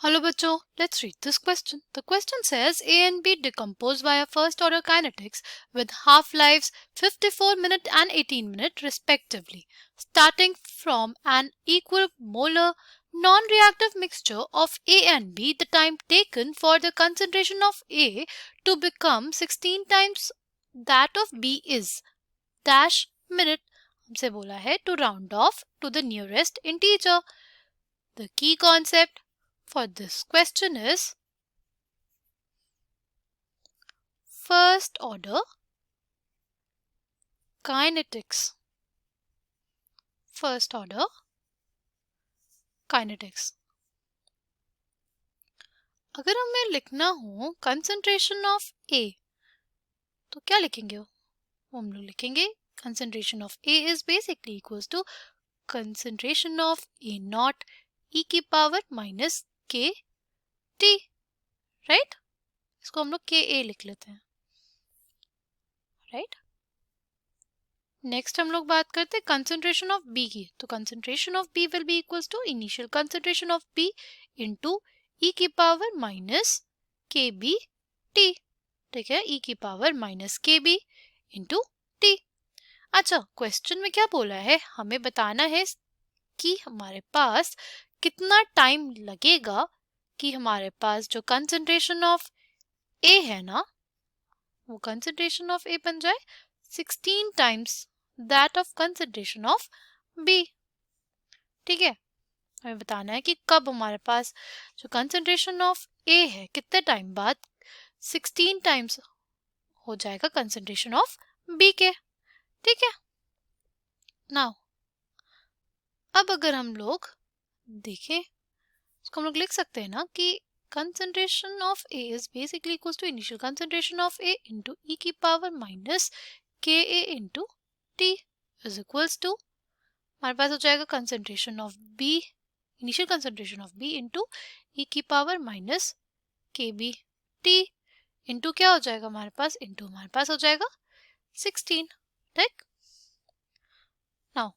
Hello बच्चों, let's read this question. The question says A and B decompose via first order kinetics with half-lives 54 minute and 18 minute respectively, starting from an equal molar non-reactive mixture of A and B. The time taken for the concentration of A to become 16 times that of B is dash minute. हमसे बोला है to round off to the nearest integer. The key concept for this question is first order kinetics. First order kinetics. अगर हमें लिखना हो concentration of A तो क्या लिखेंगे? हम लोग लिखेंगे concentration of A is basically equals to concentration of A naught e की power minus k t, right? इसको हम लोग Ka लिख लेते हैं, right? नेक्स्ट हम लोग बात करते हैं कंसंट्रेशन ऑफ बी की. तो concentration of B will be equals to initial concentration of B into E की power minus K B T. ठीक है, ई की power minus K B into T. अच्छा, क्वेश्चन में क्या बोला है, हमें बताना है कि हमारे पास कितना टाइम लगेगा कि हमारे पास जो कंसंट्रेशन ऑफ ए है ना, वो कंसंट्रेशन ऑफ ए बन जाए 16 times that of concentration of B. ठीक है, हमें बताना है कि कब हमारे पास जो concentration of A है कितने टाइम बाद 16 टाइम्स हो जाएगा concentration of B के. ठीक है, नाउ अब अगर हम लोग देखें इसको हम लोग लिख सकते हैं ना कि concentration of A is basically equals to initial concentration of A into e की power minus Ka into T is equals to हमारे पास हो जाएगा concentration of B, initial concentration of B into E की power minus K B T into क्या हो जाएगा हमारे पास, इंटू हमारे पास हो जाएगा 16. ठीक, नाउ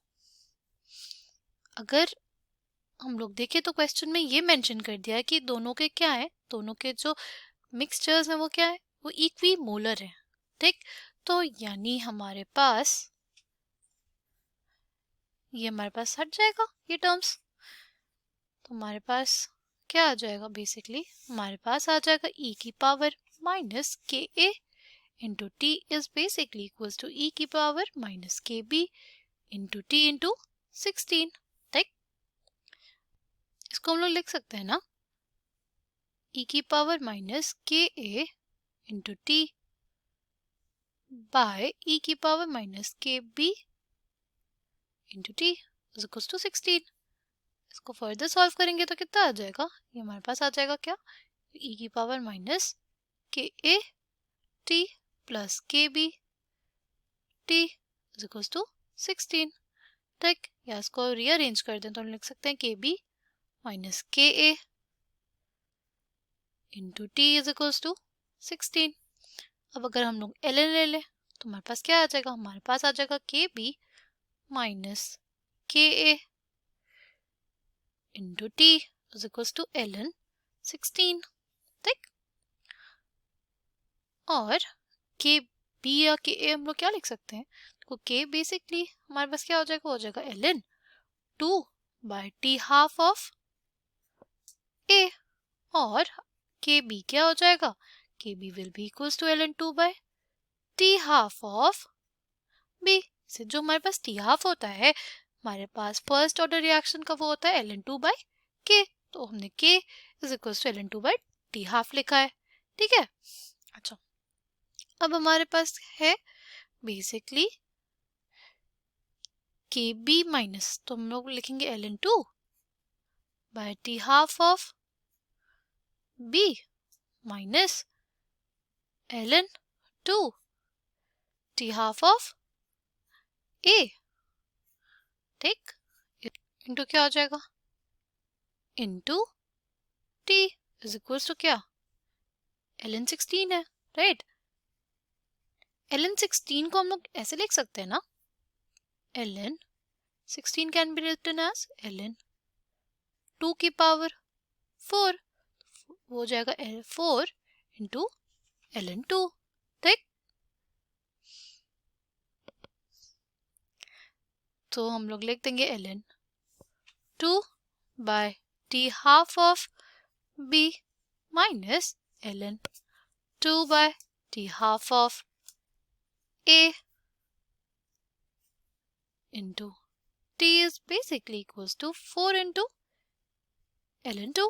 अगर हम लोग देखें तो क्वेश्चन में ये मेंशन कर दिया है कि दोनों के क्या है, दोनों के जो मिक्सचर्स हैं वो क्या है, वो इक्वी मोलर है. ठीक, तो यानी हमारे पास ये हमारे पास हट जाएगा ये टर्म्स. तो हमारे पास क्या आ जाएगा, बेसिकली हमारे पास आ जाएगा e की power minus K A into T is basically equals to e की power minus K B into T into 16. ठीक, इसको हम लोग लिख सकते हैं ना e की power minus K A into T by e की power minus K B into T is equals to 16. इसको फर्दर सॉल्व करेंगे तो कितना आ जाएगा, ये हमारे पास आ जाएगा क्या, e की power minus K A T plus K B T is equals to 16. ठीक, या इसको रीअरेंज कर दें तो हम लिख सकते हैं के B minus K A into T is equals to 16. अब अगर हम लोग एल एन ले लें तो हमारे पास क्या आ जाएगा, हमारे पास आ जाएगा K B minus K A into T is equals to L N 16. ठीक, और के बी या के ए हम लोग क्या लिख सकते हैं, तो के बेसिकली हमारे पास क्या हो जाएगा, हो जाएगा L N 2 by T half of A, और के बी क्या हो जाएगा, K B will be equals to L N 2 by T half of B. से जो हमारे पास टी हाफ होता है हमारे पास फर्स्ट ऑर्डर रिएक्शन का वो होता है एल एन 2 बाय के, तो हमने K is equals to L N 2 by T half लिखा है. ठीक है, अच्छा अब हमारे पास है बेसिकली के बी माइनस, तो हम लोग लिखेंगे L N 2 by T half of B minus L N 2 T half of A. ठीक, इंटू क्या हो जाएगा, into T is equals to क्या, एल एन 16 है, राइट. एल एन 16 को हम लोग ऐसे लिख सकते हैं ना, L N 16 can be written as L N 2 की पावर 4 वो हो जाएगा 4 इंटू ln2, ठीक। तो हम लोग लिख देंगे ln2 by t half of b minus ln2 by t half of a into t is basically equals to 4 into ln2।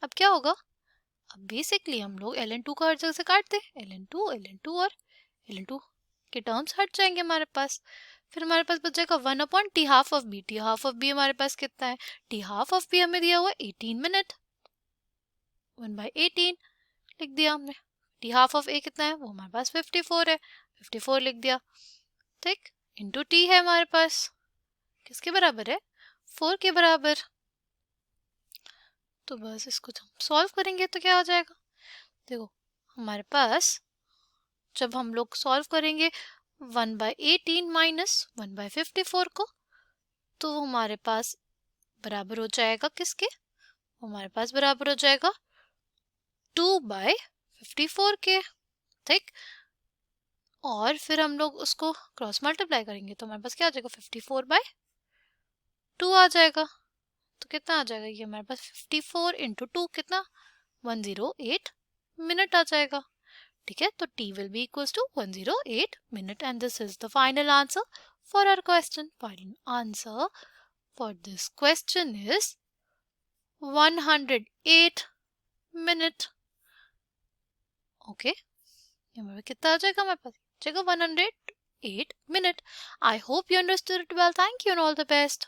अब क्या होगा, अब बेसिकली हम लोग ln2 को हर जगह से काट दें, ln2 और ln2 के टर्म्स हट जाएंगे हमारे पास। फिर हमारे पास बच जाएगा 1 upon T half of B. T half of B हमारे पास कितना है, टी हाफ ऑफ बी हमें दिया हुआ है 18 मिनट, 1/18 लिख दिया हमने। टी हाफ ऑफ ए कितना है, वो हमारे पास 54 है, 54 लिख दिया, ठीक। इंटू टी है हमारे पास, किसके बराबर है, 4 के बराबर। तो बस इसको हम सॉल्व करेंगे तो क्या आ जाएगा, देखो हमारे पास जब हम लोग सॉल्व करेंगे 1/18 माइनस 1/54 को, तो वो हमारे पास बराबर हो जाएगा किसके, हमारे पास बराबर हो जाएगा 2/54 के, ठीक। और फिर हम लोग उसको क्रॉस मल्टीप्लाई करेंगे तो हमारे पास क्या आ जाएगा, 54/2 आ जाएगा। तो कितना आ जाएगा, ये हमारे पास 54 इंटू 2 कितना, 108 मिनट आ जाएगा, ठीक है। तो t will be equals to 108 minute and this is the final answer for our question. Final answer for this question is 108 minute. Okay, ये कितना आ जाएगा हमारे पास, जाएगा 108 minute. I hope you understood it well. Thank you and all the best.